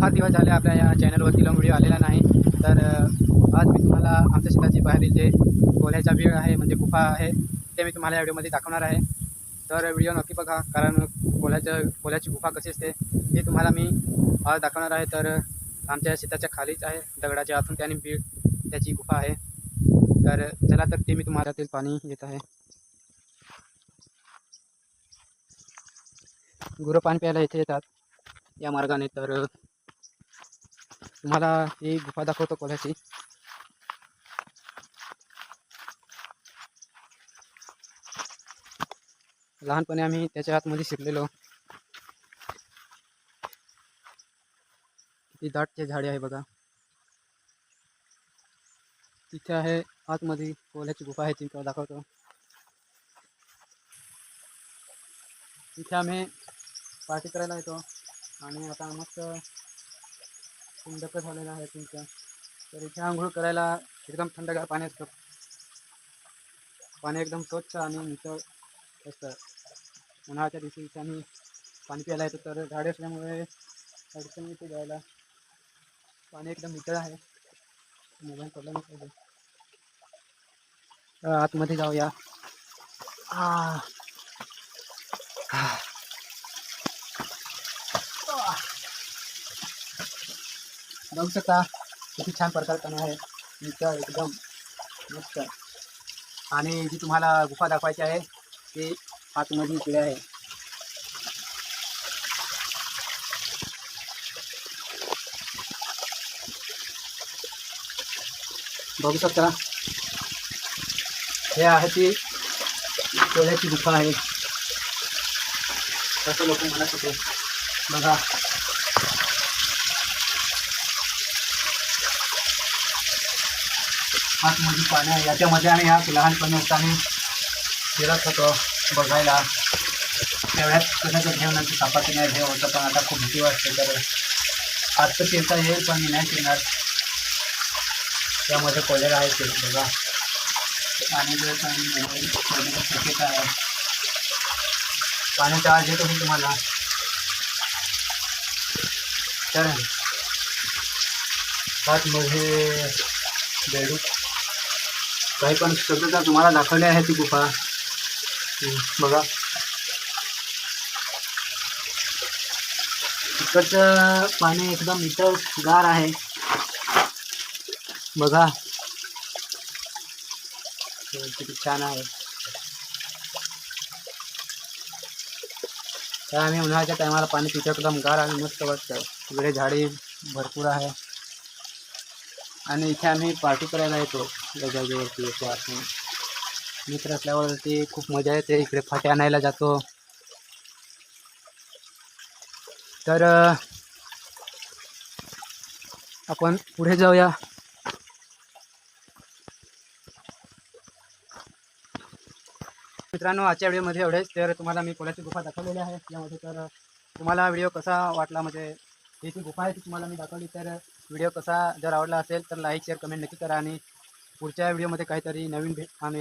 फार दिवस झाले आपल्या या चॅनलवरती लॉंग व्हिडिओ आलेला नाही. तर आज मी तुम्हाला आमच्या शेताची बाहेरील जे कोल्ह्याचा वेळ आहे म्हणजे गुफा आहे ते मी तुम्हाला या व्हिडिओमध्ये दाखवणार आहे. तर व्हिडिओ नक्की बघा, कारण कोल्ह्याची गुफा कशी असते हे तुम्हाला मी आज दाखवणार आहे. तर आमच्या शेताच्या खालीच आहे, दगडाच्या आतून त्याने त्याची गुफा आहे. तर चला, तर ते मी तुम्हाला त्यातील पाणी येत आहे. गुरं पाणी प्यायला इथे येतात या मार्गाने. तर तुम्हाला ही गुफा दाखवतो कोल्ह्याची. लहानपणी आम्ही त्याच्या आतमध्ये शिरलेलो. किती दाटचे झाडे आहे बघा. तिथे आहे आतमध्ये कोल्ह्याची गुफा आहे, ती दाखवतो. तिथे आम्ही पार्टी करायला येतो आणि आता मस्त थंडक झालेलं आहे तुमचं. तर इथे आंघोळ करायला एकदम थंडगार पाणी असतं. पाणी एकदम स्वच्छ आणि नितळ असतं. उन्हाळ्याच्या दिवशी इथे आम्ही पाणी प्यायला येतो. तर झाडे असल्यामुळे अडचण इथे जायला. पाणी एकदम नितळ आहे, मोबाईल पडला नाही पाहिजे. आतमध्ये जाऊया. बघू शकता किती छान प्रकार पाणी आहे, नितळ एकदम मस्त. आणि जी तुम्हाला गुफा दाखवायची आहे ती आतमध्ये इकडे आहे. बघू शकता, हे आहे ती कोल्ह्याची गुफा आहे, असं लोक म्हणत होते. बघा, आतमध्ये पाणी आहे. याच्यामध्ये आम्ही या लहानपणी असताना फिरत होतो बघायला. तेवढ्यात कशाचं घेऊ नंतर सापाचं नाही हे होतं, पण आता खूप भीती वाटते. तर आज तर फिरता येईल पण मी नाही फिरणार. त्यामध्ये कोल्हेर आहे ते बघा. आणि जर शक्यता आहे. पाण्याचा आवाज येतो मी तुम्हाला. तर आतमध्ये बेडूक काही पण सगळं तुम्हाला दाखवले आहे ती गुफा. बघा, इकडचं पाणी एकदम नितळ गार आहे. बघा किती छान आहे. तर आम्ही उन्हाळ्याच्या टायमाला पाणी पितो, एकदम गार आणि मस्त वाटतं. इकडे झाडे भरपूर आहे आणि इथे आम्ही पार्टी करायला येतो. या जागेवरती येतो आपण मित्र असल्यावरती खूप मजा येते. इकडे फाटे आणायला जातो. तर आपण पुढे जाऊया. मित्रांनो, आजच्या व्हिडिओमध्ये एवढेच. तर तुम्हाला मी कोल्ह्याची गुफा दाखवलेली आहे यामध्ये. तर तुम्हाला व्हिडिओ कसा वाटला, म्हणजे ही जी गुफा आहे ती तुम्हाला मी दाखवली. तर व्हिडिओ कसा जर आवडला असेल तर लाईक शेअर कमेंट नक्की करा. आणि पुढच्या व्हिडिओमध्ये काहीतरी नवीन आम्ही